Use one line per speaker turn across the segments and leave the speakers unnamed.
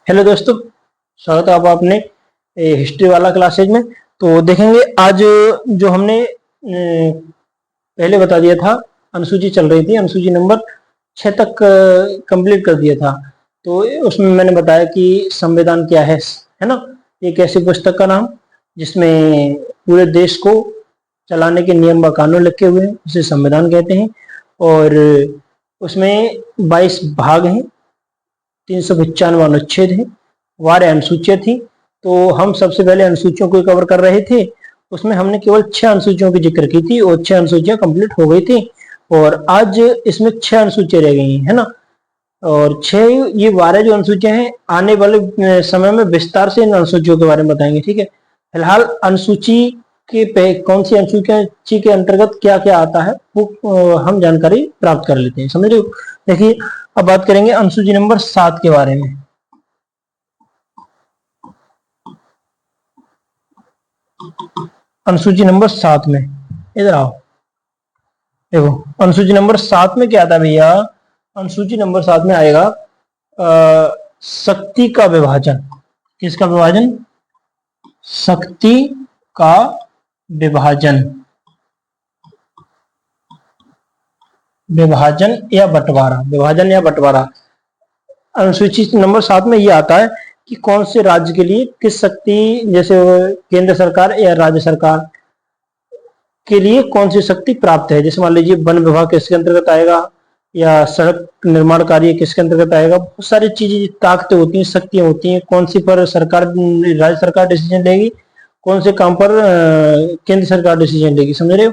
Hello दोस्तों, स्वागत है आपका अपने हिस्ट्री वाला क्लासेज में। तो देखेंगे आज जो हमने पहले बता दिया था, अनुसूची चल रही थी, अनुसूची नंबर 6 तक कंप्लीट कर दिया था। तो उसमें मैंने बताया कि संविधान क्या है ना। एक ऐसी पुस्तक का नाम जिसमें पूरे देश को चलाने के नियम व कानून लिखे हुए हैं, उसे संविधान कहते हैं। और उसमें 22 भाग हैं, 395 अनुच्छेद है, 12 अनुसूचियां थी। तो हम सबसे पहले अनुसूचियों को कवर कर रहे थे। उसमें हमने केवल 6 अनुसूचियों की जिक्र की थी और 6 अनुसूचियां कंप्लीट हो गई थी। और आज इसमें 6 अनुसूचियां रह गई है ना। और 6 ये 12 जो अनुसूचियां हैं, आने वाले समय में विस्तार से इन अनुसूचियों के बारे में बताएंगे। ठीक है, फिलहाल अनुसूची के कौन सी अनुसूची के अंतर्गत क्या क्या आता है वो हम जानकारी प्राप्त कर लेते हैं। समझ रहे हो? देखिए, अब बात करेंगे अनुसूची नंबर 7 के बारे में। अनुसूची नंबर 7 में इधर आओ। देखो, अनुसूची नंबर 7 में क्या आता है भैया? अनुसूची नंबर 7 में आएगा शक्ति का विभाजन। किसका विभाजन? शक्ति का विभाजन, विभाजन या बंटवारा, विभाजन या बंटवारा। अनुसूची नंबर 7 में यह आता है कि कौन से राज्य के लिए किस शक्ति, जैसे केंद्र सरकार या राज्य सरकार के लिए कौन सी शक्ति प्राप्त है। जैसे मान लीजिए वन विभाग किसके अंतर्गत आएगा, या सड़क निर्माण कार्य किसके अंतर्गत आएगा। बहुत सारी चीजें, ताकतें होती हैं, शक्तियां होती हैं, कौन सी पर सरकार, राज्य सरकार डिसीजन लेगी, कौन से काम पर केंद्र सरकार डिसीजन लेगी। समझ रहे हो?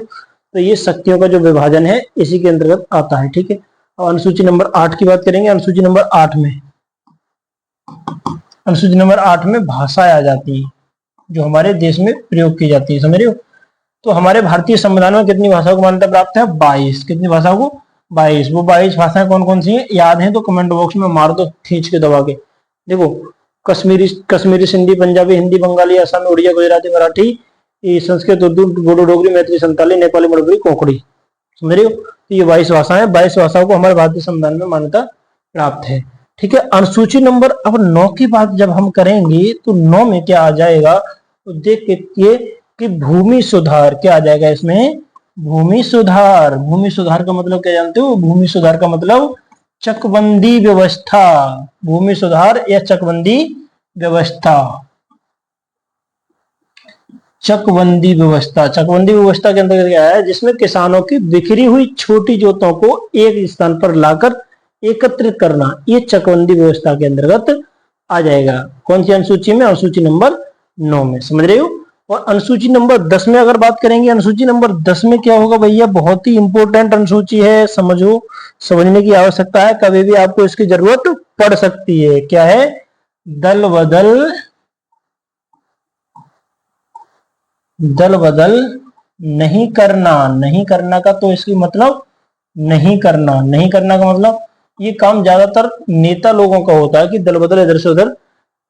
तो ये शक्तियों का जो विभाजन है इसी के अंतर्गत आता है। ठीक है, और अनुसूची नंबर 8 की बात करेंगे। अनुसूची नंबर 8 में, अनुसूची नंबर 8 में भाषाएं आ जाती है जो हमारे देश में प्रयोग की जाती है। समझ रहे हो? तो हमारे भारतीय संविधान में कितनी भाषाओं को मान्यता प्राप्त है? 22। कितनी भाषाओं को? 22। वो 22 भाषाएं कौन कौन सी हैं? याद है तो कमेंट बॉक्स में मार दो खींच के दबा के। देखो, कश्मीरी, सिंधी, पंजाबी, हिंदी, बंगाली, असमी, उड़िया, गुजराती, मराठी, संस्कृत, उर्दू, बोडो, डोगरी, मैथिली, संताली, नेपाली, मणिपुरी, कोंकणी। समझ रहे हो? तो ये 22 भाषाएं, 22 भाषाओं को हमारे भारतीय संविधान में मान्यता प्राप्त है। ठीक है, अनुसूची नंबर अब 9 की बात जब हम करेंगे तो 9 में क्या आ जाएगा? तो देखिए कि भूमि सुधार क्या आ जाएगा इसमें? भूमि सुधार। भूमि सुधार का मतलब क्या जानते हो? भूमि सुधार का मतलब चकबंदी व्यवस्था। भूमि सुधार या चकबंदी व्यवस्था। चकबंदी व्यवस्था, चकबंदी व्यवस्था के अंतर्गत क्या है? जिसमें किसानों की बिखरी हुई छोटी जोतों को एक स्थान पर लाकर एकत्रित करना, ये चकबंदी व्यवस्था के अंतर्गत आ जाएगा। कौन सी अनुसूची में? अनुसूची नंबर 9 में। समझ रहे हो? और अनुसूची नंबर 10 में अगर बात करेंगे, अनुसूची नंबर 10 में क्या होगा भैया? बहुत ही इंपॉर्टेंट अनुसूची है, समझो, समझने की आवश्यकता है, कभी भी आपको इसकी जरूरत पड़ सकती है। क्या है? दल बदल, दल बदल नहीं करना। नहीं करना का तो इसकी मतलब नहीं करना, नहीं करना का मतलब ये काम ज्यादातर नेता लोगों का होता है कि दल बदल इधर से उधर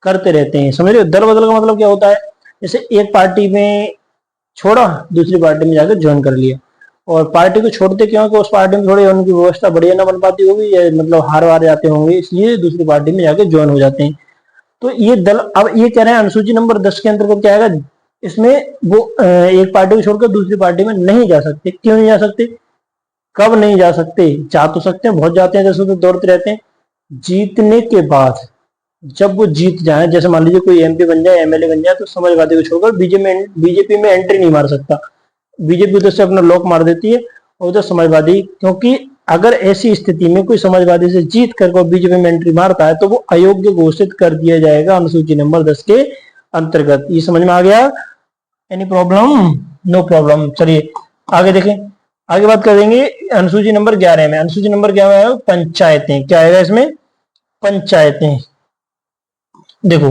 करते रहते हैं। समझ रहे हो? दल बदल का मतलब क्या होता है? जैसे एक पार्टी में छोड़ा, दूसरी पार्टी में जाकर ज्वाइन कर लिया। और पार्टी को छोड़ते क्यों? कि उस पार्टी में थोड़ी उनकी व्यवस्था बढ़िया ना बन पाती होगी, या मतलब हार वार जाते होंगे, इसलिए दूसरी पार्टी में जाकर ज्वाइन हो जाते हैं। तो ये दल, अब ये कह रहे हैं अनुसूची नंबर 10 के अंतर्गत क्या आएगा? इसमें वो एक पार्टी को छोड़कर दूसरी पार्टी में नहीं जा सकते। क्यों नहीं जा सकते? कब नहीं जा सकते? जा तो सकते हैं, बहुत जाते हैं, जैसे तो दौड़ते रहते हैं। जीतने के बाद, जब वो जीत जाए, जैसे मान लीजिए कोई एमपी बन जाए, एमएलए बन जाए, तो समाजवादी को छोड़कर बीजेपी में एंट्री नहीं मार सकता। बीजेपी उधर से अपना लॉक मार देती है और उधर समाजवादी, क्योंकि अगर ऐसी स्थिति में कोई समाजवादी से जीत कर बीजेपी में एंट्री मारता है तो वो अयोग्य घोषित कर दिया जाएगा अनुसूची नंबर 10 के अंतर्गत। ये समझ में आ गया? Any problem? No problem. चलिए आगे देखें। आगे बात करेंगे अनुसूची नंबर 11 में। अनुसूची नंबर 11 है पंचायतें। क्या आएगा इसमें? पंचायतें। देखो,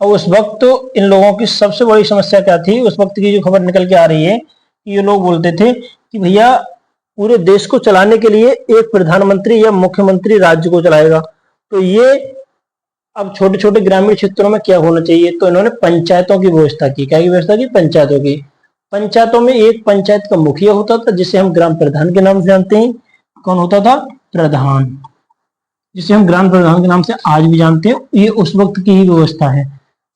और उस वक्त तो इन लोगों की सबसे बड़ी समस्या क्या थी? उस वक्त की जो खबर निकल के आ रही है कि ये लोग बोलते थे कि भैया पूरे देश को चलाने के लिए एक प्रधानमंत्री या मुख्यमंत्री राज्य को चलाएगा। तो ये अब छोटे छोटे ग्रामीण क्षेत्रों में क्या होना चाहिए? तो इन्होंने पंचायतों की व्यवस्था की। क्या की व्यवस्था की? पंचायतों की। पंचायतों में एक पंचायत का मुखिया होता था, जिसे हम ग्राम प्रधान के नाम से जानते हैं। कौन होता था? प्रधान। जिसे हम ग्राम प्रधान के नाम से आज भी जानते हैं। ये उस वक्त की ही व्यवस्था है,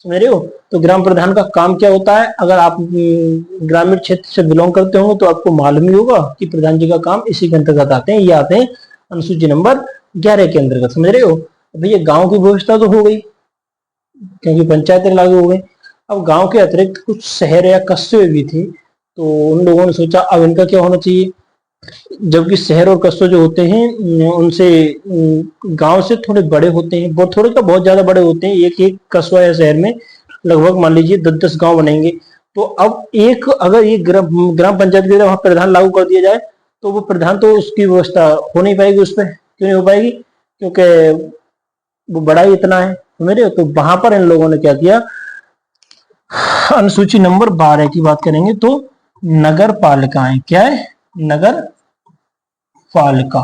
समझ रहे हो। तो ग्राम प्रधान का काम क्या होता है, अगर आप ग्रामीण क्षेत्र से बिलोंग करते होंगे तो आपको मालूम ही होगा कि प्रधान जी का काम इसी के अंतर्गत आते हैं। ये आते हैं अनुसूची नंबर 11 के अंतर्गत, समझ रहे हो। भैया गांव की व्यवस्था तो हो गई क्योंकि पंचायतें लागू हो गई। अब गांव के अतिरिक्त कुछ शहर या कस्बे भी थे, तो उन लोगों ने सोचा अब इनका क्या होना चाहिए। जबकि शहर और कस्बे जो होते हैं उनसे गांव से थोड़े बड़े होते हैं, बहुत थोड़े का बहुत ज्यादा बड़े होते हैं। एक एक कस्बा या शहर में लगभग मान लीजिए 10-10 गांव बनेंगे। तो अब एक अगर ये ग्राम पंचायत की वहाँ प्रधान लागू कर दिया जाए तो वो प्रधान तो उसकी व्यवस्था हो नहीं पाएगी उस पर। क्यों नहीं हो पाएगी, क्योंकि वो बड़ा ही इतना है, समझ रहे हो। तो वहां पर इन लोगों ने क्या किया, अनुसूची नंबर 12 की बात करेंगे तो नगर पालिकाएं, क्या है, नगर पालिका।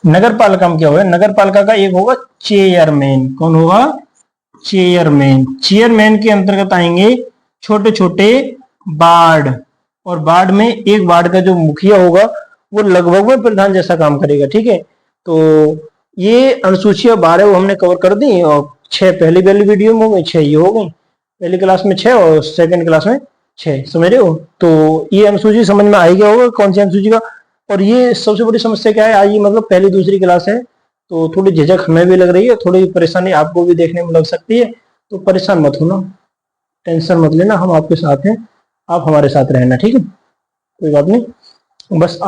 नगर पालिका में क्या होगा, नगर पालिका का एक होगा चेयरमैन। कौन होगा, चेयरमैन। चेयरमैन के अंतर्गत आएंगे छोटे छोटे वार्ड, और वार्ड में एक वार्ड का जो मुखिया होगा वो लगभग में प्रधान जैसा काम करेगा, ठीक है। तो ये अनुसूची 12 वो हमने कवर कर दी, और 6 पहली वीडियो में हो गई, 6 ये हो गई। पहली क्लास में 6 और सेकंड क्लास में 6, समझ रहे हो। तो ये अनुसूची समझ में आ गया होगा कौन सी अनुसूची का। और ये सबसे बड़ी समस्या क्या है, आज ये मतलब पहली दूसरी क्लास है तो थोड़ी झिझक हमें भी लग रही है, थोड़ी परेशानी आपको भी देखने में लग सकती है। तो परेशान मत होना, टेंशन मत लेना, हम आपके साथ हैं, आप हमारे साथ रहना, ठीक है, कोई बात नहीं। बस